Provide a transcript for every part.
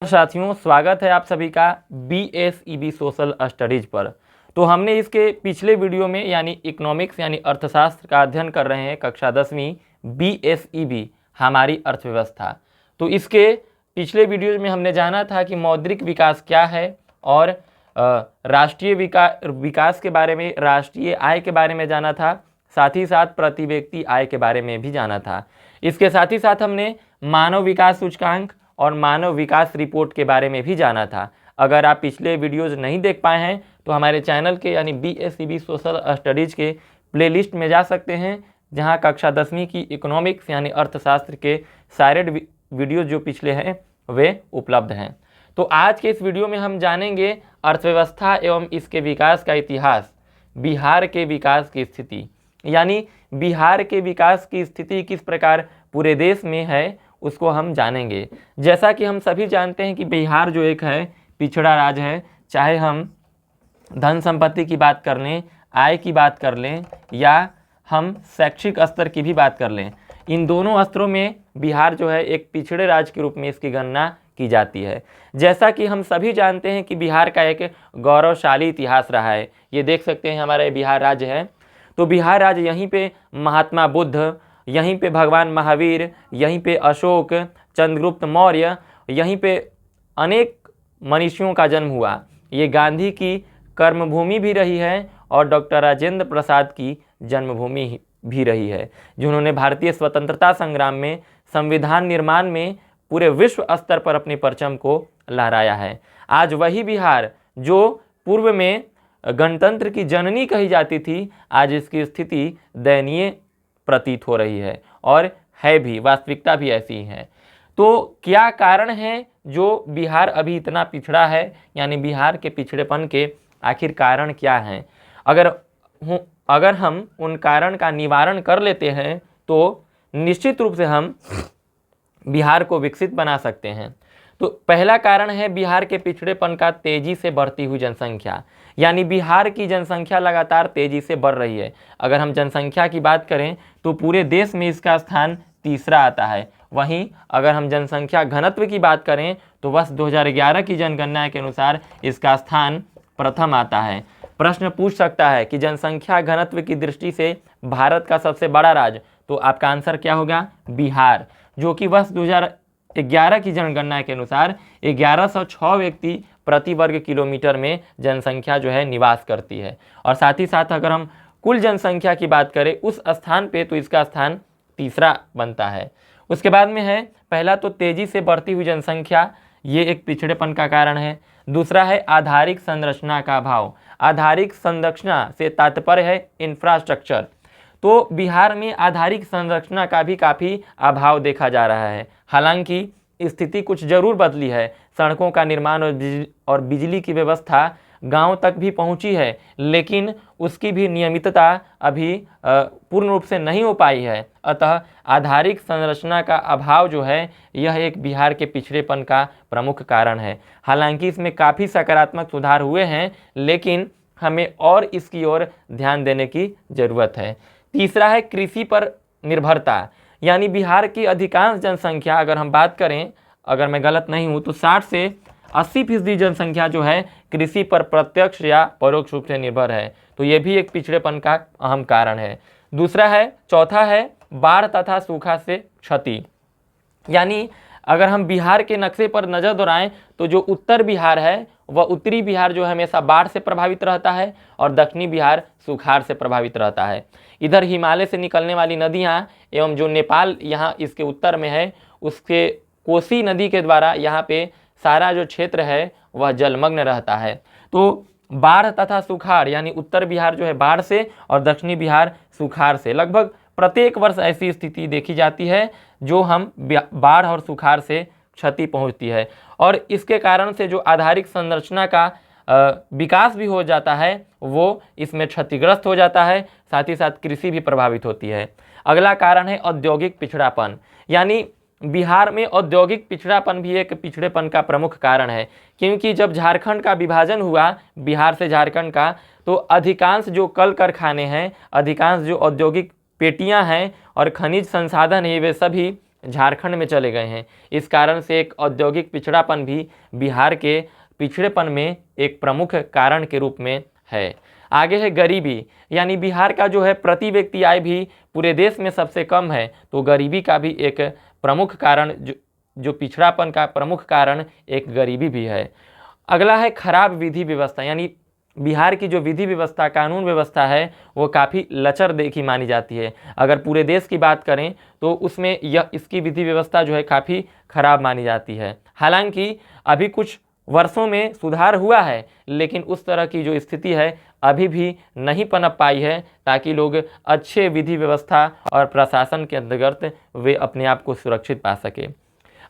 साथियों, स्वागत है आप सभी का BSEB सोशल स्टडीज पर। तो हमने इसके पिछले वीडियो में यानी इकोनॉमिक्स यानी अर्थशास्त्र का अध्ययन कर रहे हैं कक्षा 10वीं BSEB हमारी अर्थव्यवस्था। तो इसके पिछले वीडियो में हमने जाना था कि मौद्रिक विकास क्या है और राष्ट्रीय विकास के बारे में, राष्ट्रीय आय के बारे में जाना था, साथ ही साथ प्रति व्यक्ति आय के बारे में भी जाना था। इसके साथ ही साथ हमने मानव विकास सूचकांक और मानव विकास रिपोर्ट के बारे में भी जाना था। अगर आप पिछले वीडियोज़ नहीं देख पाए हैं तो हमारे चैनल के यानी BSEB सोशल स्टडीज़ के प्लेलिस्ट में जा सकते हैं, जहां कक्षा 10वीं की इकोनॉमिक्स यानी अर्थशास्त्र के सारे वीडियो जो पिछले हैं वे उपलब्ध हैं। तो आज के इस वीडियो में हम जानेंगे अर्थव्यवस्था एवं इसके विकास का इतिहास, बिहार के विकास की स्थिति, यानी बिहार के विकास की स्थिति किस प्रकार पूरे देश में है उसको हम जानेंगे। जैसा कि हम सभी जानते हैं कि बिहार जो एक है पिछड़ा राज्य है, चाहे हम धन संपत्ति की बात कर लें, आय की बात कर लें या हम शैक्षिक स्तर की भी बात कर लें, इन दोनों स्तरों में बिहार जो है एक पिछड़े राज्य के रूप में इसकी गणना की जाती है। जैसा कि हम सभी जानते हैं कि बिहार का एक गौरवशाली इतिहास रहा है। ये देख सकते हैं हमारा बिहार राज्य है। तो बिहार राज्य यहीं पे महात्मा बुद्ध, यहीं पे भगवान महावीर, यहीं पे अशोक, चंद्रगुप्त मौर्य, यहीं पे अनेक मनीषियों का जन्म हुआ। ये गांधी की कर्मभूमि भी रही है और डॉक्टर राजेंद्र प्रसाद की जन्मभूमि भी रही है, जिन्होंने भारतीय स्वतंत्रता संग्राम में, संविधान निर्माण में पूरे विश्व स्तर पर अपने परचम को लहराया है। आज वही बिहार जो पूर्व में गणतंत्र की जननी कही जाती थी, आज इसकी स्थिति दयनीय प्रतीत हो रही है और है भी, वास्तविकता भी ऐसी ही है। तो क्या कारण है जो बिहार अभी इतना पिछड़ा है, यानी बिहार के पिछड़ेपन के आखिर कारण क्या हैं? अगर हम उन कारण का निवारण कर लेते हैं तो निश्चित रूप से हम बिहार को विकसित बना सकते हैं। तो पहला कारण है बिहार के पिछड़ेपन का तेजी से बढ़ती हुई जनसंख्या, यानी बिहार की जनसंख्या लगातार तेजी से बढ़ रही है। अगर हम जनसंख्या की बात करें तो पूरे देश में इसका स्थान तीसरा आता है। वहीं अगर हम जनसंख्या घनत्व की बात करें तो वर्ष 2011 की जनगणना के अनुसार इसका स्थान प्रथम आता है। प्रश्न पूछ सकता है कि जनसंख्या घनत्व की दृष्टि से भारत का सबसे बड़ा राज्य, तो आपका आंसर क्या होगा? बिहार, जो कि वर्ष 2011 की जनगणना के अनुसार 1106 व्यक्ति प्रति वर्ग किलोमीटर में जनसंख्या जो है निवास करती है। और साथ ही साथ अगर हम कुल जनसंख्या की बात करें उस स्थान पे, तो इसका स्थान तीसरा बनता है। उसके बाद में है, पहला तो तेजी से बढ़ती हुई जनसंख्या, ये एक पिछड़ेपन का कारण है। दूसरा है आधारिक संरचना का अभाव। आधारिक संरचना से तात्पर्य है इंफ्रास्ट्रक्चर। तो बिहार में आधारिक संरचना का भी काफ़ी अभाव देखा जा रहा है। हालांकि स्थिति कुछ जरूर बदली है। सड़कों का निर्माण और बिजली की व्यवस्था गांव तक भी पहुंची है, लेकिन उसकी भी नियमितता अभी पूर्ण रूप से नहीं हो पाई है। अतः आधारिक संरचना का अभाव जो है यह एक बिहार के पिछड़ेपन का प्रमुख कारण है। हालांकि इसमें काफ़ी सकारात्मक सुधार हुए हैं, लेकिन हमें और इसकी ओर ध्यान देने की ज़रूरत है। तीसरा है कृषि पर निर्भरता, यानी बिहार की अधिकांश जनसंख्या, अगर हम बात करें, अगर मैं गलत नहीं हूँ तो 60 से 80% जनसंख्या जो है कृषि पर प्रत्यक्ष या परोक्ष रूप से निर्भर है। तो ये भी एक पिछड़ेपन का अहम कारण है। चौथा है बाढ़ तथा सूखा से क्षति, यानी अगर हम बिहार के नक्शे पर नज़र दौड़ाएं तो जो उत्तर बिहार है वह उत्तरी बिहार जो हमेशा बाढ़ से प्रभावित रहता है और दक्षिणी बिहार सुखाड़ से प्रभावित रहता है। इधर हिमालय से निकलने वाली नदियां एवं जो नेपाल यहाँ इसके उत्तर में है, उसके कोसी नदी के द्वारा यहाँ पे सारा जो क्षेत्र है वह जलमग्न रहता है। तो बाढ़ तथा सुखाड़, यानी उत्तर बिहार जो है बाढ़ से और दक्षिणी बिहार सुखाड़ से, लगभग प्रत्येक वर्ष ऐसी स्थिति देखी जाती है जो हम बाढ़ और सुखाड़ से क्षति पहुंचती है। और इसके कारण से जो आधारिक संरचना का विकास भी हो जाता है वो इसमें क्षतिग्रस्त हो जाता है, साथ ही साथ कृषि भी प्रभावित होती है। अगला कारण है औद्योगिक पिछड़ापन, यानी बिहार में औद्योगिक पिछड़ापन भी एक पिछड़ेपन का प्रमुख कारण है। क्योंकि जब झारखंड का विभाजन हुआ बिहार से झारखंड का, तो अधिकांश जो कल कारखाने हैं, अधिकांश जो औद्योगिक पेटियां हैं और खनिज संसाधन है, वे सभी झारखंड में चले गए हैं। इस कारण से एक औद्योगिक पिछड़ापन भी बिहार के पिछड़ेपन में एक प्रमुख कारण के रूप में है। आगे है गरीबी, यानी बिहार का जो है प्रति व्यक्ति आय भी पूरे देश में सबसे कम है, तो गरीबी का भी एक प्रमुख कारण जो पिछड़ापन का प्रमुख कारण एक गरीबी भी है। अगला है खराब विधि व्यवस्था, यानी बिहार की जो विधि व्यवस्था कानून व्यवस्था है वो काफ़ी लचर देखी मानी जाती है। अगर पूरे देश की बात करें तो उसमें इसकी विधि व्यवस्था जो है काफ़ी खराब मानी जाती है। हालांकि अभी कुछ वर्षों में सुधार हुआ है, लेकिन उस तरह की जो स्थिति है अभी भी नहीं पनप पाई है ताकि लोग अच्छे विधि व्यवस्था और प्रशासन के अंतर्गत वे अपने आप को सुरक्षित पा सके।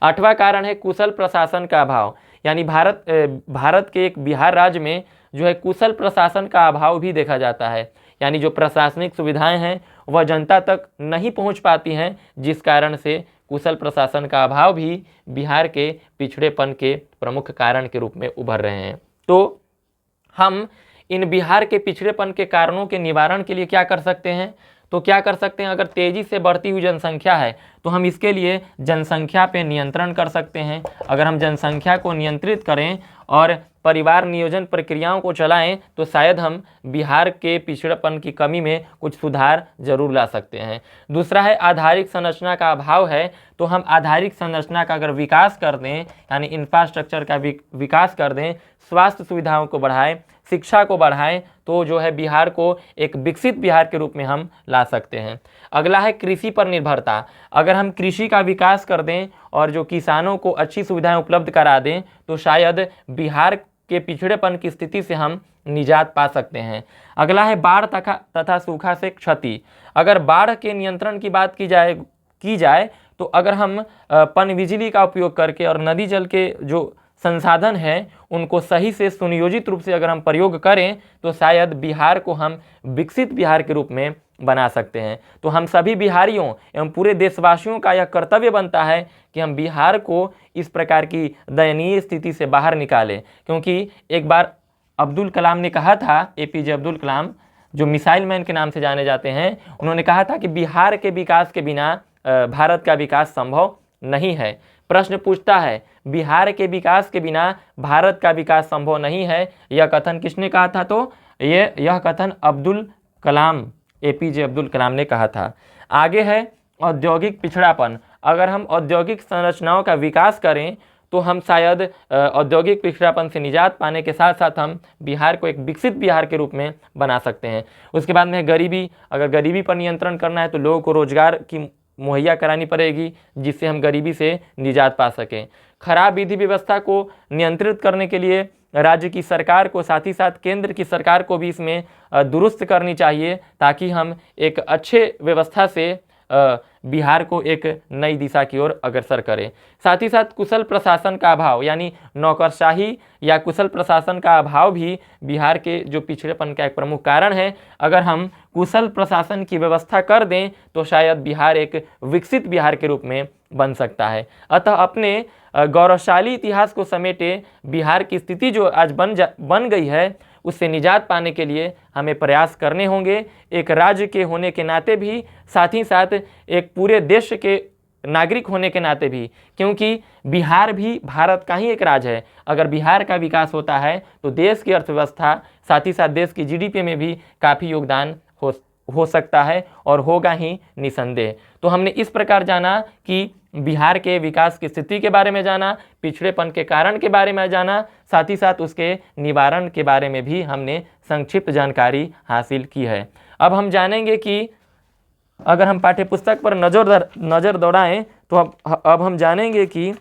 8वां कारण है कुशल प्रशासन का अभाव, यानी भारत के एक बिहार राज्य में जो है कुशल प्रशासन का अभाव भी देखा जाता है, यानी जो प्रशासनिक सुविधाएं हैं वह जनता तक नहीं पहुंच पाती हैं, जिस कारण से कुशल प्रशासन का अभाव भी बिहार के पिछड़ेपन के प्रमुख कारण के रूप में उभर रहे हैं। तो हम इन बिहार के पिछड़ेपन के कारणों के निवारण के लिए क्या कर सकते हैं? तो क्या कर सकते हैं, अगर तेज़ी से बढ़ती हुई जनसंख्या है तो हम इसके लिए जनसंख्या पे नियंत्रण कर सकते हैं। अगर हम जनसंख्या को नियंत्रित करें और परिवार नियोजन प्रक्रियाओं को चलाएं तो शायद हम बिहार के पिछड़ेपन की कमी में कुछ सुधार जरूर ला सकते हैं। दूसरा है आधारिक संरचना का अभाव है, तो हम आधारिक संरचना का अगर विकास कर दें, यानी इंफ्रास्ट्रक्चर का विकास कर दें, स्वास्थ्य सुविधाओं को बढ़ाएं, शिक्षा को बढ़ाएं, तो जो है बिहार को एक विकसित बिहार के रूप में हम ला सकते हैं। अगला है कृषि पर निर्भरता। अगर हम कृषि का विकास कर दें और जो किसानों को अच्छी सुविधाएं उपलब्ध करा दें तो शायद बिहार के पिछड़ेपन की स्थिति से हम निजात पा सकते हैं। अगला है बाढ़ तथा सूखा से क्षति। अगर बाढ़ के नियंत्रण की बात की जाए तो अगर हम पनबिजली का उपयोग करके और नदी जल के जो संसाधन है उनको सही से सुनियोजित रूप से अगर हम प्रयोग करें तो शायद बिहार को हम विकसित बिहार के रूप में बना सकते हैं। तो हम सभी बिहारियों एवं पूरे देशवासियों का यह कर्तव्य बनता है कि हम बिहार को इस प्रकार की दयनीय स्थिति से बाहर निकालें, क्योंकि एक बार अब्दुल कलाम ने कहा था, एपीजे अब्दुल कलाम जो मिसाइल मैन के नाम से जाने जाते हैं, उन्होंने कहा था कि बिहार के विकास के बिना भारत का विकास संभव नहीं है। प्रश्न पूछता है बिहार के विकास के बिना भारत का विकास संभव नहीं है, यह कथन किसने कहा था? तो यह कथन अब्दुल कलाम, एपीजे अब्दुल कलाम ने कहा था। आगे है औद्योगिक पिछड़ापन। अगर हम औद्योगिक संरचनाओं का विकास करें तो हम शायद औद्योगिक पिछड़ापन से निजात पाने के साथ साथ हम बिहार को एक विकसित बिहार के रूप में बना सकते हैं। उसके बाद में गरीबी। अगर गरीबी पर नियंत्रण करना है तो लोगों को रोजगार की मुहैया करानी पड़ेगी, जिससे हम गरीबी से निजात पा सकें। खराब विधि व्यवस्था को नियंत्रित करने के लिए राज्य की सरकार को, साथ ही साथ केंद्र की सरकार को भी इसमें दुरुस्त करनी चाहिए, ताकि हम एक अच्छे व्यवस्था से बिहार को एक नई दिशा की ओर अग्रसर करें। साथ ही साथ कुशल प्रशासन का अभाव, यानी नौकरशाही या कुशल प्रशासन का अभाव भी बिहार के जो पिछड़ेपन का एक प्रमुख कारण है। अगर हम कुशल प्रशासन की व्यवस्था कर दें तो शायद बिहार एक विकसित बिहार के रूप में बन सकता है। अतः अपने गौरवशाली इतिहास को समेटे बिहार की स्थिति जो आज बन गई है उससे निजात पाने के लिए हमें प्रयास करने होंगे, एक राज्य के होने के नाते भी, साथ ही साथ एक पूरे देश के नागरिक होने के नाते भी, क्योंकि बिहार भी भारत का ही एक राज्य है। अगर बिहार का विकास होता है तो देश की अर्थव्यवस्था, साथ ही साथ देश की जीडीपी में भी काफ़ी योगदान हो सकता है और होगा ही निसंदेह। तो हमने इस प्रकार जाना कि बिहार के विकास की स्थिति के बारे में जाना, पिछड़ेपन के कारण के बारे में जाना, साथ ही साथ उसके निवारण के बारे में भी हमने संक्षिप्त जानकारी हासिल की है। अब हम जानेंगे कि अगर हम पाठ्यपुस्तक पर नज़र दौड़ाएं तो अब हम जानेंगे कि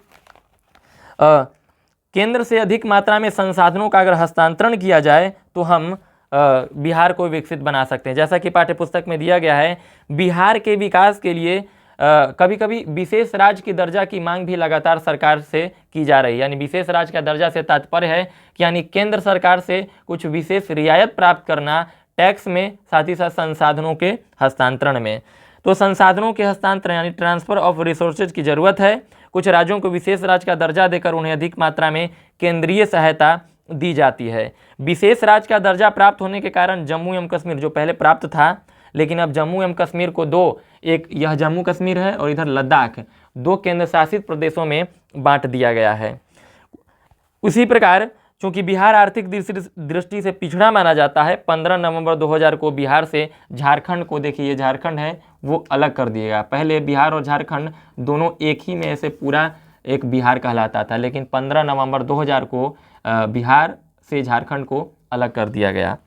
केंद्र से अधिक मात्रा में संसाधनों का अगर हस्तांतरण किया जाए तो हम बिहार को विकसित बना सकते हैं। जैसा कि पाठ्यपुस्तक में दिया गया है, बिहार के विकास के लिए कभी कभी विशेष राज्य की दर्जा की मांग भी लगातार सरकार से की जा रही है। यानी विशेष राज्य का दर्जा से तात्पर्य है कि यानी केंद्र सरकार से कुछ विशेष रियायत प्राप्त करना टैक्स में, साथ ही साथ संसाधनों के हस्तांतरण में। तो संसाधनों के हस्तांतरण यानी ट्रांसफर ऑफ रिसोर्सेज की ज़रूरत है। कुछ राज्यों को विशेष राज्य का दर्जा देकर उन्हें अधिक मात्रा में केंद्रीय सहायता दी जाती है। विशेष राज्य का दर्जा प्राप्त होने के कारण जम्मू एवं कश्मीर जो पहले प्राप्त था, लेकिन अब जम्मू एवं कश्मीर को दो, एक यह जम्मू कश्मीर है और इधर लद्दाख, 2 केंद्र शासित प्रदेशों में बांट दिया गया है। उसी प्रकार चूंकि बिहार आर्थिक दृष्टि से पिछड़ा माना जाता है, 15 नवंबर 2000 को बिहार से झारखंड को, देखिए ये झारखंड है, वो अलग कर दिएगा। पहले बिहार और झारखंड दोनों एक ही में से पूरा एक बिहार कहलाता था, लेकिन 15 नवंबर 2000 को बिहार से झारखंड को अलग कर दिया गया।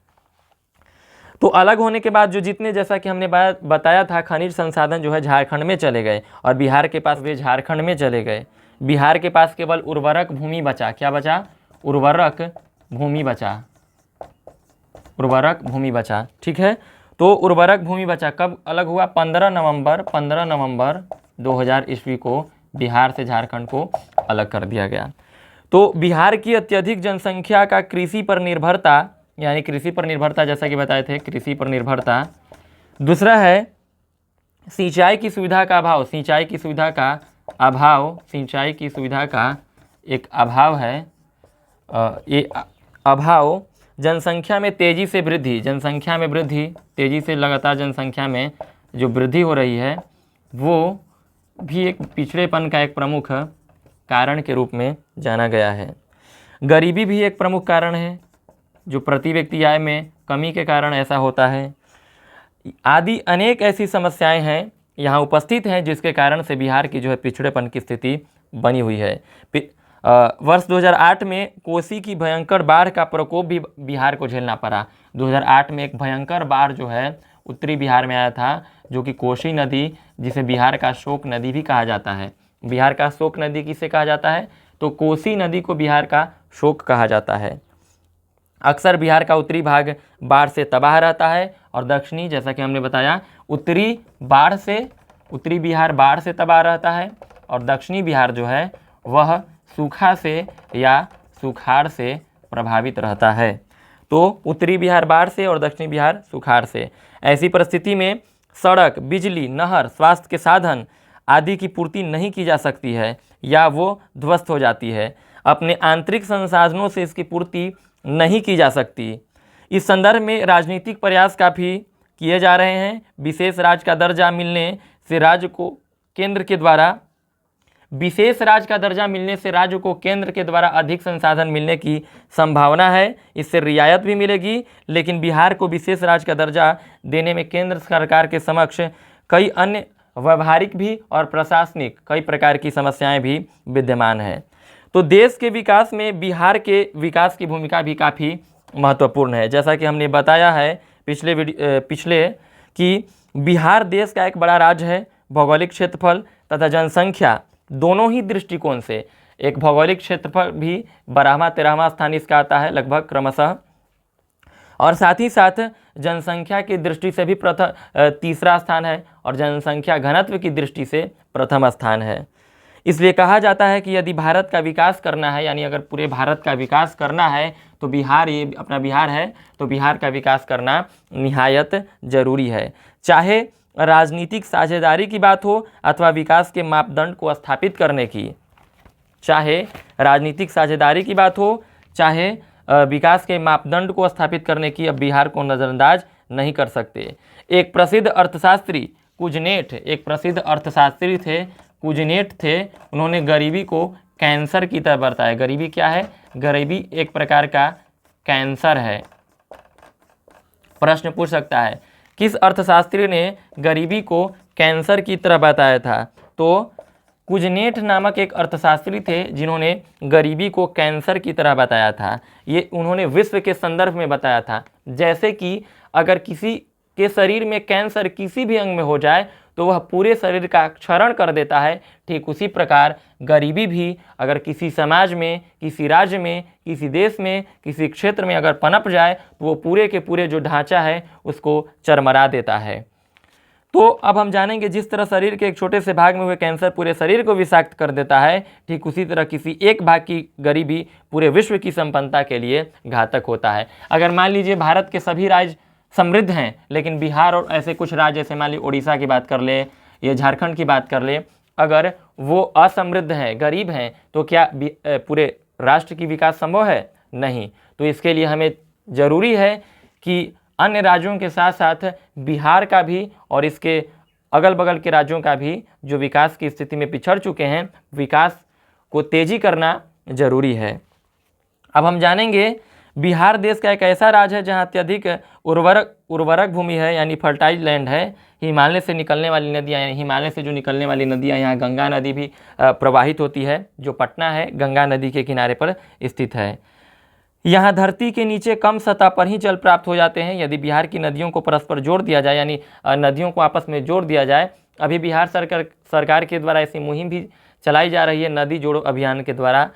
तो अलग होने के बाद जो जितने, जैसा कि हमने बताया था, खनिज संसाधन जो है झारखंड में चले गए और बिहार के पास वे झारखंड में चले गए। बिहार के पास केवल उर्वरक भूमि बचा। क्या बचा? उर्वरक भूमि बचा। उर्वरक भूमि बचा, ठीक है। तो उर्वरक भूमि बचा कब अलग हुआ? 15 नवंबर 2000 ईस्वी को बिहार से झारखंड को अलग कर दिया गया। तो बिहार की अत्यधिक जनसंख्या का कृषि पर निर्भरता, यानी कृषि पर निर्भरता, जैसा कि बताए थे, कृषि पर निर्भरता। दूसरा है सिंचाई की सुविधा का अभाव। सिंचाई की सुविधा का अभाव, सिंचाई की सुविधा का एक अभाव है। ये अभाव, जनसंख्या में तेजी से वृद्धि, जनसंख्या में वृद्धि, तेजी से लगातार जनसंख्या में जो वृद्धि हो रही है, वो भी एक पिछड़ेपन का एक प्रमुख कारण के रूप में जाना गया है। गरीबी भी एक प्रमुख कारण है, जो प्रति व्यक्ति आय में कमी के कारण ऐसा होता है। आदि अनेक ऐसी समस्याएं हैं यहाँ उपस्थित हैं, जिसके कारण से बिहार की जो है पिछड़ेपन की स्थिति बनी हुई है। वर्ष 2008 में कोसी की भयंकर बाढ़ का प्रकोप भी बिहार को झेलना पड़ा। 2008 में एक भयंकर बाढ़ जो है उत्तरी बिहार में आया था, जो कि कोसी नदी, जिसे बिहार का शोक नदी भी कहा जाता है। बिहार का शोक नदी किसे कहा जाता है? तो कोसी नदी को बिहार का शोक कहा जाता है। अक्सर बिहार का उत्तरी भाग बाढ़ से तबाह रहता है और दक्षिणी, जैसा कि हमने बताया, उत्तरी बिहार बाढ़ से तबाह रहता है और दक्षिणी बिहार जो है वह सूखा से या सुखाड़ से प्रभावित रहता है। तो उत्तरी बिहार बाढ़ से और दक्षिणी बिहार सुखाड़ से। ऐसी परिस्थिति में सड़क, बिजली, नहर, स्वास्थ्य के साधन आदि की पूर्ति नहीं की जा सकती है या वो ध्वस्त हो जाती है। अपने आंतरिक संसाधनों से इसकी पूर्ति नहीं की जा सकती। इस संदर्भ में राजनीतिक प्रयास काफ़ी किए जा रहे हैं। विशेष राज्य का दर्जा मिलने से राज्य को केंद्र के द्वारा अधिक संसाधन मिलने की संभावना है। इससे रियायत भी मिलेगी, लेकिन बिहार को विशेष राज्य का दर्जा देने में केंद्र सरकार के समक्ष कई अन्य व्यवहारिक भी और प्रशासनिक कई प्रकार की समस्याएं भी विद्यमान हैं। तो देश के विकास में बिहार के विकास की भूमिका भी काफ़ी महत्वपूर्ण है। जैसा कि हमने बताया है पिछले कि बिहार देश का एक बड़ा राज्य है। भौगोलिक क्षेत्रफल तथा जनसंख्या दोनों ही दृष्टिकोण से, एक भौगोलिक क्षेत्रफल भी 12वां 13वां स्थान इसका आता है लगभग क्रमशः, और साथ ही साथ जनसंख्या की दृष्टि से भी तीसरा स्थान है और जनसंख्या घनत्व की दृष्टि से प्रथम स्थान है। इसलिए कहा जाता है कि यदि भारत का विकास करना है, यानी अगर पूरे भारत का विकास करना है, तो बिहार, ये अपना बिहार है, तो बिहार का विकास करना निहायत जरूरी है। चाहे राजनीतिक साझेदारी की बात हो अथवा विकास के मापदंड को स्थापित करने की, चाहे राजनीतिक साझेदारी की बात हो, चाहे विकास के मापदंड को स्थापित करने की, अब बिहार को नज़रअंदाज नहीं कर सकते। एक प्रसिद्ध अर्थशास्त्री कुजनेट, एक प्रसिद्ध अर्थशास्त्री थे, कुजनेट थे, उन्होंने गरीबी को कैंसर की तरह बताया। गरीबी क्या है? गरीबी एक प्रकार का कैंसर है। प्रश्न पूछ सकता है किस अर्थशास्त्री ने गरीबी को कैंसर की तरह बताया था? तो कुजनेट नामक एक अर्थशास्त्री थे जिन्होंने गरीबी को कैंसर की तरह बताया था। ये उन्होंने विश्व के संदर्भ में बताया था। जैसे कि अगर किसी के शरीर में कैंसर किसी भी अंग में हो जाए तो वह पूरे शरीर का क्षरण कर देता है, ठीक उसी प्रकार गरीबी भी अगर किसी समाज में, किसी राज्य में, किसी देश में, किसी क्षेत्र में अगर पनप जाए तो वो पूरे के पूरे जो ढांचा है उसको चरमरा देता है। तो अब हम जानेंगे, जिस तरह शरीर के एक छोटे से भाग में हुए कैंसर पूरे शरीर को विषाक्त कर देता है, ठीक उसी तरह किसी एक भाग की गरीबी पूरे विश्व की संपन्नता के लिए घातक होता है। अगर मान लीजिए भारत के सभी राज्य समृद्ध हैं, लेकिन बिहार और ऐसे कुछ राज्य, जैसे मान लीजिए उड़ीसा की बात कर ले या झारखंड की बात कर ले, अगर वो असमृद्ध हैं, गरीब हैं, तो क्या पूरे राष्ट्र की विकास संभव है? नहीं। तो इसके लिए हमें ज़रूरी है कि अन्य राज्यों के साथ साथ बिहार का भी और इसके अगल बगल के राज्यों का भी जो विकास की स्थिति में पिछड़ चुके हैं, विकास को तेजी करना जरूरी है। अब हम जानेंगे बिहार देश का एक ऐसा राज्य है जहाँ अत्यधिक उर्वरक भूमि है, यानी फर्टाइल लैंड है। हिमालय से निकलने वाली नदियाँ, यानी हिमालय से जो निकलने वाली नदियाँ, यहाँ गंगा नदी भी प्रवाहित होती है। जो पटना है गंगा नदी के किनारे पर स्थित है। यहाँ धरती के नीचे कम सतह पर ही जल प्राप्त हो जाते हैं। यदि बिहार की नदियों को परस्पर जोड़ दिया जाए, यानी नदियों को आपस में जोड़ दिया जाए, अभी बिहार सरकार के द्वारा ऐसी मुहिम भी चलाई जा रही है, नदी जोड़ो अभियान के द्वारा।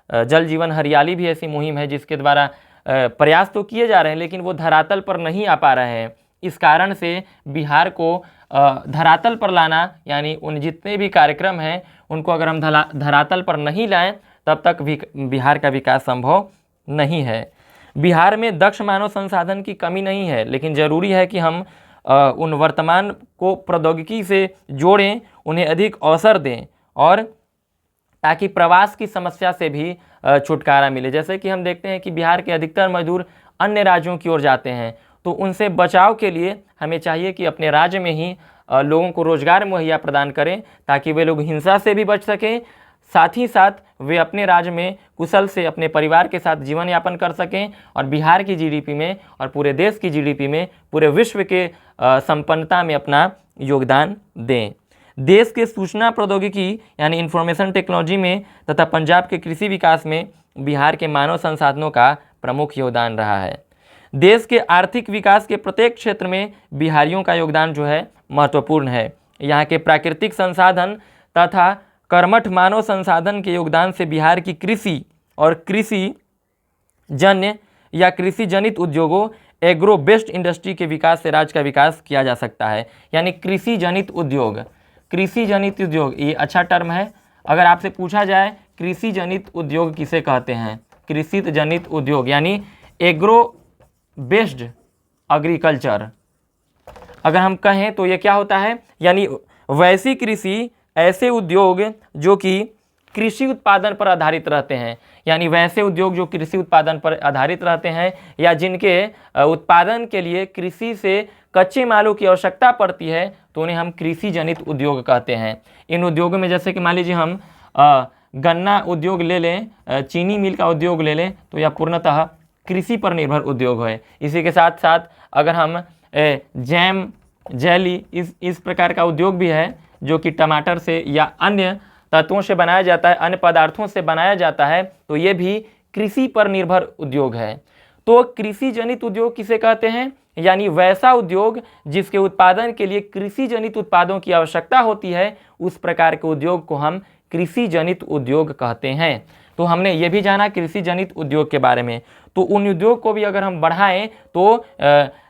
जल जीवन हरियाली भी ऐसी मुहिम है जिसके द्वारा प्रयास तो किए जा रहे हैं, लेकिन वो धरातल पर नहीं आ पा रहे हैं। इस कारण से बिहार को धरातल पर लाना, यानी उन जितने भी कार्यक्रम हैं उनको अगर हम धरातल पर नहीं लाएं, तब तक बिहार का विकास संभव नहीं है। बिहार में दक्ष मानव संसाधन की कमी नहीं है, लेकिन ज़रूरी है कि हम उन वर्तमान को प्रौद्योगिकी से जोड़ें, उन्हें अधिक अवसर दें, और ताकि प्रवास की समस्या से भी छुटकारा मिले। जैसे कि हम देखते हैं कि बिहार के अधिकतर मजदूर अन्य राज्यों की ओर जाते हैं, तो उनसे बचाव के लिए हमें चाहिए कि अपने राज्य में ही लोगों को रोजगार मुहैया प्रदान करें, ताकि वे लोग हिंसा से भी बच सकें, साथ ही साथ वे अपने राज्य में कुशल से अपने परिवार के साथ जीवन यापन कर सकें, और बिहार की जीडीपी में और पूरे देश की जीडीपी में, पूरे विश्व के संपन्नता में अपना योगदान दें। देश के सूचना प्रौद्योगिकी यानी इंफॉर्मेशन टेक्नोलॉजी में तथा पंजाब के कृषि विकास में बिहार के मानव संसाधनों का प्रमुख योगदान रहा है। देश के आर्थिक विकास के प्रत्येक क्षेत्र में बिहारियों का योगदान जो है महत्वपूर्ण है। यहाँ के प्राकृतिक संसाधन तथा कर्मठ मानव संसाधन के योगदान से बिहार की कृषि और कृषि जन्य या कृषि जनित उद्योगों, एग्रो बेस्ड इंडस्ट्री के विकास से राज्य का विकास किया जा सकता है। यानी कृषि जनित उद्योग, ये अच्छा टर्म है। अगर आपसे पूछा जाए कृषि जनित उद्योग किसे कहते हैं, कृषि जनित उद्योग यानी एग्रो बेस्ड एग्रीकल्चर अगर हम कहें तो ये क्या होता है, यानी वैसी कृषि, ऐसे उद्योग जो कि कृषि उत्पादन पर आधारित रहते हैं, यानी वैसे उद्योग जो कृषि उत्पादन पर आधारित रहते हैं या जिनके उत्पादन के लिए कृषि से कच्चे मालों की आवश्यकता पड़ती है, तो उन्हें हम कृषि जनित उद्योग कहते हैं। इन उद्योगों में जैसे कि मान लीजिए हम गन्ना उद्योग ले लें, चीनी मिल का उद्योग ले लें, तो यह पूर्णतः कृषि पर निर्भर उद्योग है। इसी के साथ साथ अगर हम जैम, जेली, इस प्रकार का उद्योग भी है जो कि टमाटर से या अन्य तत्वों से बनाया जाता है, अन्य पदार्थों से बनाया जाता है, तो ये भी कृषि पर निर्भर उद्योग है। तो कृषि जनित उद्योग किसे कहते हैं, यानी वैसा उद्योग जिसके उत्पादन के लिए कृषि जनित उत्पादों की आवश्यकता होती है, उस प्रकार के उद्योग को हम कृषि जनित उद्योग कहते हैं। तो हमने ये भी जाना कृषि जनित उद्योग के बारे में। तो उन उद्योग को भी अगर हम बढ़ाएं तो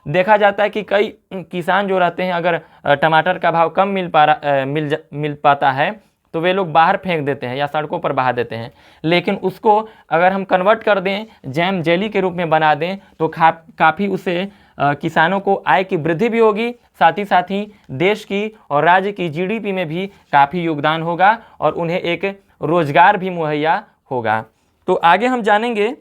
देखा जाता है कि कई किसान जो रहते हैं, अगर टमाटर का भाव कम मिल पाता है तो वे लोग बाहर फेंक देते हैं या सड़कों पर बहा देते हैं। लेकिन उसको अगर हम कन्वर्ट कर दें, जैम जेली के रूप में बना दें, तो काफ़ी उससे किसानों को आय की वृद्धि भी होगी, साथ ही देश की और राज्य की जीडीपी में भी काफ़ी योगदान होगा और उन्हें एक रोजगार भी मुहैया होगा। तो आगे हम जानेंगे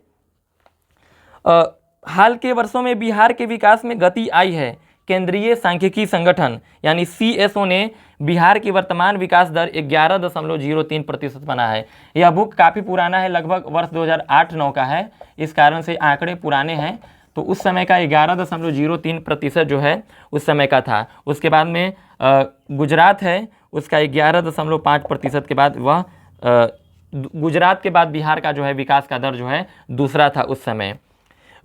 हाल के वर्षों में बिहार के विकास में गति आई है। केंद्रीय सांख्यिकी संगठन यानी CSO ने बिहार की वर्तमान विकास दर 11.03% बना है। यह बुक काफ़ी पुराना है, लगभग वर्ष 2008-9 का है, इस कारण से आंकड़े पुराने हैं। तो उस समय का 11.03% जो है उस समय का था। उसके बाद में गुजरात है, उसका 11.5% के बाद वह गुजरात के बाद बिहार का जो है विकास का दर जो है दूसरा था उस समय।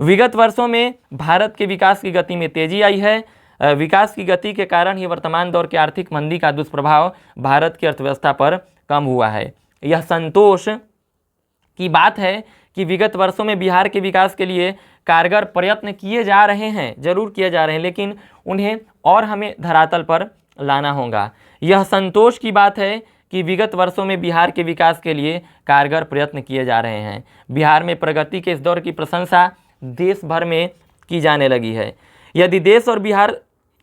विगत वर्षों में भारत के विकास की गति में तेजी आई है। विकास की गति के कारण ही वर्तमान दौर की आर्थिक मंदी का दुष्प्रभाव भारत की अर्थव्यवस्था पर कम हुआ है। यह संतोष की बात है कि विगत वर्षों में बिहार के विकास के लिए कारगर प्रयत्न किए जा रहे हैं, जरूर किए जा रहे हैं, लेकिन उन्हें और हमें धरातल पर लाना होगा। यह संतोष की बात है कि विगत वर्षों में बिहार के विकास के लिए कारगर प्रयत्न किए जा रहे हैं। बिहार में प्रगति के इस दौर की प्रशंसा देश भर में की जाने लगी है। यदि देश और बिहार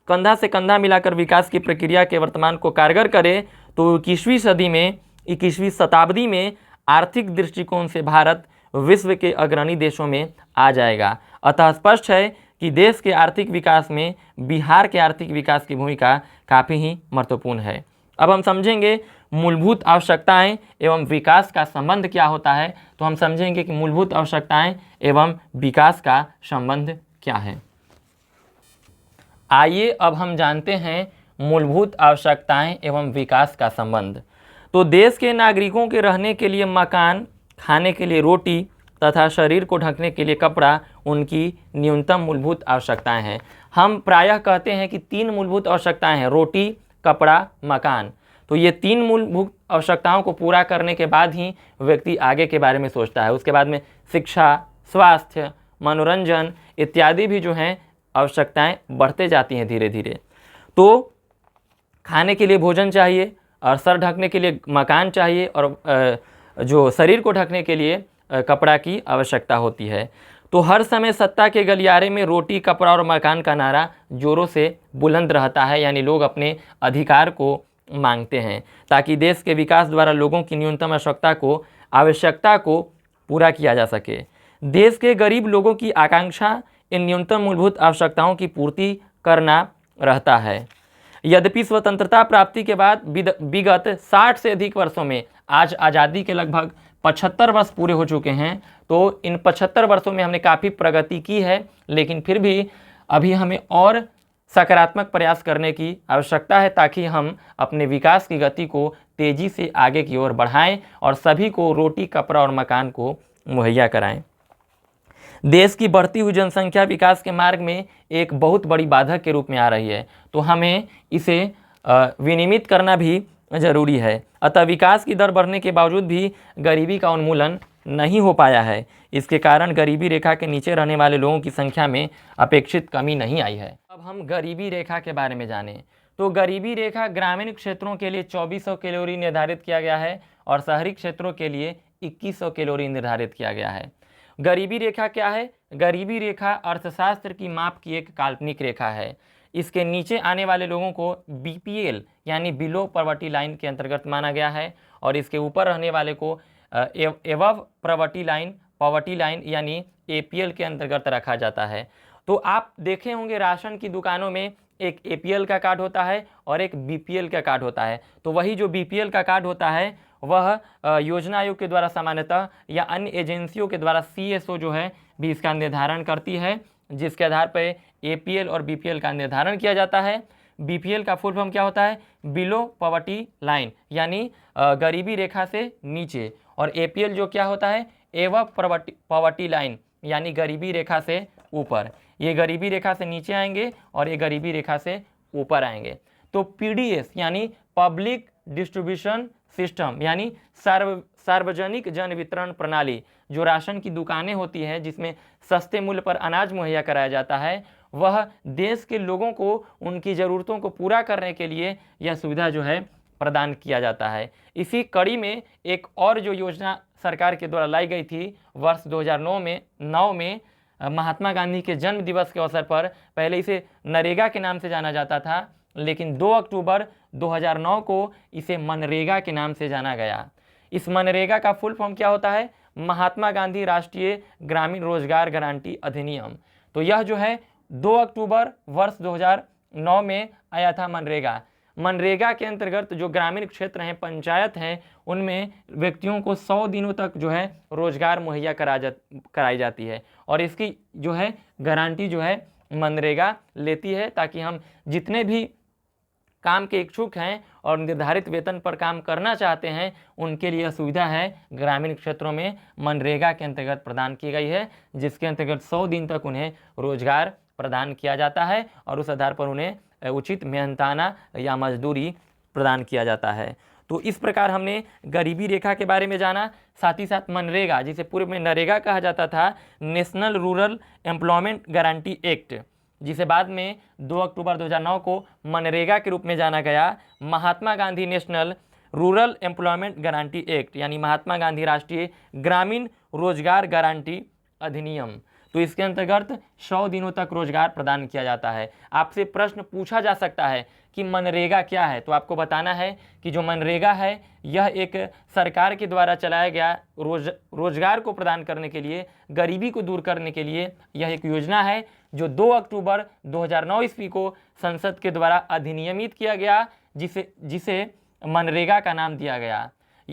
कंधा से कंधा मिलाकर विकास की प्रक्रिया के वर्तमान को कारगर करे तो 21वीं शताब्दी में आर्थिक दृष्टिकोण से भारत विश्व के अग्रणी देशों में आ जाएगा। अतः स्पष्ट है कि देश के आर्थिक विकास में बिहार के आर्थिक विकास की भूमिका काफ़ी ही महत्वपूर्ण है। अब हम समझेंगे मूलभूत आवश्यकताएं एवं विकास का संबंध क्या होता है। तो हम समझेंगे कि मूलभूत आवश्यकताएं एवं विकास का संबंध क्या है। आइए अब हम जानते हैं मूलभूत आवश्यकताएं एवं विकास का संबंध। तो देश के नागरिकों के रहने के लिए मकान, खाने के लिए रोटी तथा शरीर को ढकने के लिए कपड़ा उनकी न्यूनतम मूलभूत आवश्यकताएं हैं। हम प्रायः कहते हैं कि 3 मूलभूत आवश्यकताएं हैं, रोटी, कपड़ा, मकान। तो ये 3 मूलभूत आवश्यकताओं को पूरा करने के बाद ही व्यक्ति आगे के बारे में सोचता है। उसके बाद में शिक्षा, स्वास्थ्य, मनोरंजन इत्यादि भी जो हैं आवश्यकताएं बढ़ते जाती हैं धीरे धीरे। तो खाने के लिए भोजन चाहिए और सर ढकने के लिए मकान चाहिए और जो शरीर को ढकने के लिए कपड़ा की आवश्यकता होती है। तो हर समय सत्ता के गलियारे में रोटी, कपड़ा और मकान का नारा जोरों से बुलंद रहता है, यानी लोग अपने अधिकार को मांगते हैं ताकि देश के विकास द्वारा लोगों की न्यूनतम आवश्यकता को पूरा किया जा सके। देश के गरीब लोगों की आकांक्षा इन न्यूनतम मूलभूत आवश्यकताओं की पूर्ति करना रहता है। यद्यपि स्वतंत्रता प्राप्ति के बाद विगत 60 से अधिक वर्षों में, आज आज़ादी के लगभग 75 वर्ष पूरे हो चुके हैं, तो इन 75 वर्षों में हमने काफ़ी प्रगति की है, लेकिन फिर भी अभी हमें और सकारात्मक प्रयास करने की आवश्यकता है ताकि हम अपने विकास की गति को तेज़ी से आगे की ओर बढ़ाएं और सभी को रोटी, कपड़ा और मकान को मुहैया कराएं। देश की बढ़ती हुई जनसंख्या विकास के मार्ग में एक बहुत बड़ी बाधक के रूप में आ रही है, तो हमें इसे विनियमित करना भी जरूरी है। अतः विकास की दर बढ़ने के बावजूद भी गरीबी का उन्मूलन नहीं हो पाया है। इसके कारण गरीबी रेखा के नीचे रहने वाले लोगों की संख्या में अपेक्षित कमी नहीं आई है। अब हम गरीबी रेखा के बारे में जानें। तो गरीबी रेखा ग्रामीण क्षेत्रों के लिए 2400 कैलोरी निर्धारित किया गया है और शहरी क्षेत्रों के लिए 2100 कैलोरी निर्धारित किया गया है। गरीबी रेखा क्या है? गरीबी रेखा अर्थशास्त्र की माप की एक काल्पनिक रेखा है। इसके नीचे आने वाले लोगों को बीपीएल यानी बिलो पॉवर्टी लाइन के अंतर्गत माना गया है और इसके ऊपर रहने वाले को एबव पॉवर्टी लाइन यानी एपीएल के अंतर्गत रखा जाता है। तो आप देखे होंगे राशन की दुकानों में एक एपीएल का कार्ड होता है और एक बीपीएल का कार्ड होता है। तो वही जो बीपीएल का कार्ड होता है वह योजना आयोग के द्वारा सामान्यतः या अन्य एजेंसियों के द्वारा सीएसओ जो है भी इसका निर्धारण करती है, जिसके आधार पर एपीएल और बीपीएल का निर्धारण किया जाता है। बीपीएल का फुल फॉर्म क्या होता है? बिलो पॉवर्टी लाइन यानी गरीबी रेखा से नीचे, और एपीएल जो क्या होता है? एबव पॉवर्टी लाइन यानी गरीबी रेखा से ऊपर। ये गरीबी रेखा से नीचे आएंगे और ये गरीबी रेखा से ऊपर आएंगे। तो पीडीएस यानी पब्लिक डिस्ट्रीब्यूशन सिस्टम यानी सार्वजनिक जन वितरण प्रणाली, जो राशन की दुकानें होती हैं जिसमें सस्ते मूल्य पर अनाज मुहैया कराया जाता है, वह देश के लोगों को उनकी ज़रूरतों को पूरा करने के लिए यह सुविधा जो है प्रदान किया जाता है। इसी कड़ी में एक और जो योजना सरकार के द्वारा लाई गई थी वर्ष 2009 में महात्मा गांधी के जन्म दिवस के अवसर पर, पहले इसे नरेगा के नाम से जाना जाता था, लेकिन 2 अक्टूबर 2009 को इसे मनरेगा के नाम से जाना गया। इस मनरेगा का फुल फॉर्म क्या होता है? महात्मा गांधी राष्ट्रीय ग्रामीण रोजगार गारंटी अधिनियम। तो यह जो है 2 अक्टूबर वर्ष 2009 में आया था मनरेगा। मनरेगा के अंतर्गत जो ग्रामीण क्षेत्र हैं, पंचायत हैं, उनमें व्यक्तियों को 100 दिनों तक जो है रोजगार मुहैया कराई जाती है और इसकी जो है गारंटी जो है मनरेगा लेती है, ताकि हम जितने भी काम के इच्छुक हैं और निर्धारित वेतन पर काम करना चाहते हैं उनके लिए सुविधा है ग्रामीण क्षेत्रों में मनरेगा के अंतर्गत प्रदान की गई है, जिसके अंतर्गत 100 दिन तक उन्हें रोजगार प्रदान किया जाता है और उस आधार पर उन्हें उचित मेहनताना या मजदूरी प्रदान किया जाता है। तो इस प्रकार हमने गरीबी रेखा के बारे में जाना। साथ ही साथ मनरेगा, जिसे पूर्व में नरेगा कहा जाता था, national Rural Employment Guarantee act, जिसे बाद में 2 अक्टूबर 2009 को मनरेगा के रूप में जाना गया, Mahatma Gandhi National Rural Employment Guarantee Act यानी महात्मा गांधी राष्ट्रीय ग्रामीण रोजगार गारंटी अधिनियम। तो इसके अंतर्गत 100 दिनों तक रोजगार प्रदान किया जाता है। आपसे प्रश्न पूछा जा सकता है कि मनरेगा क्या है, तो आपको बताना है कि जो मनरेगा है यह एक सरकार के द्वारा चलाया गया रोजगार को प्रदान करने के लिए, गरीबी को दूर करने के लिए यह एक योजना है जो 2 अक्टूबर 2009 ईस्वी को संसद के द्वारा अधिनियमित किया गया, जिसे मनरेगा का नाम दिया गया।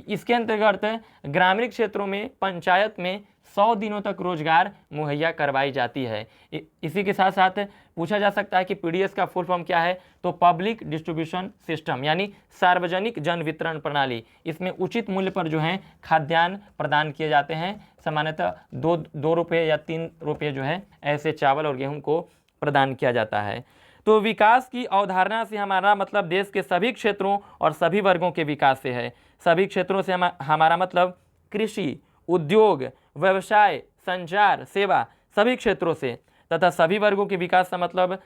इसके अंतर्गत ग्रामीण क्षेत्रों में पंचायत में 100 दिनों तक रोजगार मुहैया करवाई जाती है। इसी के साथ साथ पूछा जा सकता है कि पीडीएस का फुल फॉर्म क्या है, तो पब्लिक डिस्ट्रीब्यूशन सिस्टम यानी सार्वजनिक जन वितरण प्रणाली। इसमें उचित मूल्य पर जो है खाद्यान्न प्रदान किए जाते हैं। सामान्यतः 2 रुपये या 3 रुपये जो है ऐसे चावल और गेहूं को प्रदान किया जाता है। तो विकास की अवधारणा से हमारा मतलब देश के सभी क्षेत्रों और सभी वर्गों के विकास से है। सभी क्षेत्रों से हमारा मतलब कृषि, उद्योग, व्यवसाय, संचार, सेवा, सभी क्षेत्रों से, तथा सभी वर्गों के विकास का मतलब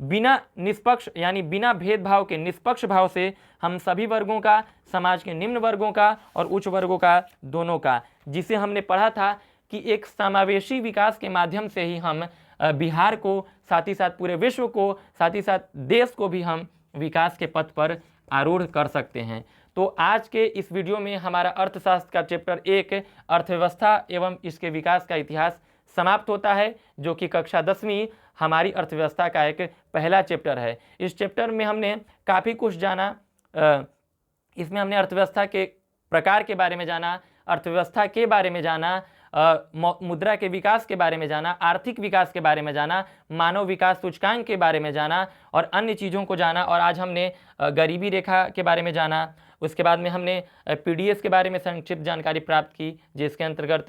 बिना निष्पक्ष यानी बिना भेदभाव के निष्पक्ष भाव से हम सभी वर्गों का, समाज के निम्न वर्गों का और उच्च वर्गों का, दोनों का, जिसे हमने पढ़ा था कि एक समावेशी विकास के माध्यम से ही हम बिहार को, साथ ही साथ पूरे विश्व को, साथ ही साथ देश को भी हम विकास के पथ पर आरूढ़ कर सकते हैं। तो आज के इस वीडियो में हमारा अर्थशास्त्र का चैप्टर 1 अर्थव्यवस्था एवं इसके विकास का इतिहास समाप्त होता है, जो कि कक्षा 10वीं हमारी अर्थव्यवस्था का एक पहला चैप्टर है। इस चैप्टर में हमने काफ़ी कुछ जाना। इसमें हमने अर्थव्यवस्था के प्रकार के बारे में जाना, अर्थव्यवस्था के बारे में जाना, मुद्रा के विकास के बारे में जाना, आर्थिक विकास के बारे में जाना, मानव विकास सूचकांक के बारे में जाना और अन्य चीज़ों को जाना। और आज हमने गरीबी रेखा के बारे में जाना। उसके बाद में हमने पीडीएस के बारे में संक्षिप्त जानकारी प्राप्त की, जिसके अंतर्गत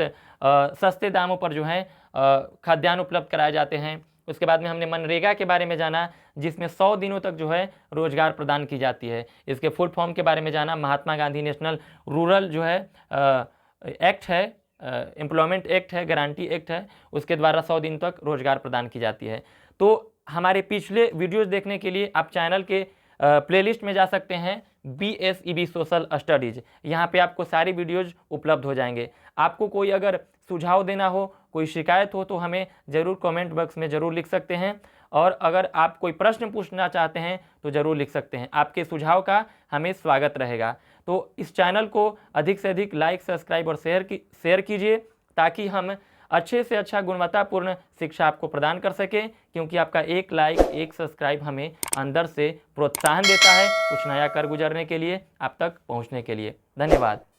सस्ते दामों पर जो है खाद्यान्न उपलब्ध कराए जाते हैं। उसके बाद में हमने मनरेगा के बारे में जाना, जिसमें 100 दिनों तक जो है रोजगार प्रदान की जाती है। इसके फुल फॉर्म के बारे में जाना। महात्मा गांधी नेशनल रूरल जो है एक्ट है, एम्प्लॉयमेंट एक्ट है, गारंटी एक्ट है, उसके द्वारा 100 दिन तक रोजगार प्रदान की जाती है। तो हमारे पिछले वीडियोस देखने के लिए आप चैनल के प्लेलिस्ट में जा सकते हैं, BSEB सोशल स्टडीज़। यहाँ पे आपको सारी वीडियोज उपलब्ध हो जाएंगे। आपको कोई अगर सुझाव देना हो, कोई शिकायत हो, तो हमें ज़रूर कमेंट बॉक्स में ज़रूर लिख सकते हैं। और अगर आप कोई प्रश्न पूछना चाहते हैं तो ज़रूर लिख सकते हैं। आपके सुझाव का हमें स्वागत रहेगा। तो इस चैनल को अधिक से अधिक लाइक, सब्सक्राइब और शेयर कीजिए, ताकि हम अच्छे से अच्छा गुणवत्तापूर्ण शिक्षा आपको प्रदान कर सकें, क्योंकि आपका एक लाइक, एक सब्सक्राइब हमें अंदर से प्रोत्साहन देता है कुछ नया कर गुजरने के लिए, आप तक पहुंचने के लिए। धन्यवाद।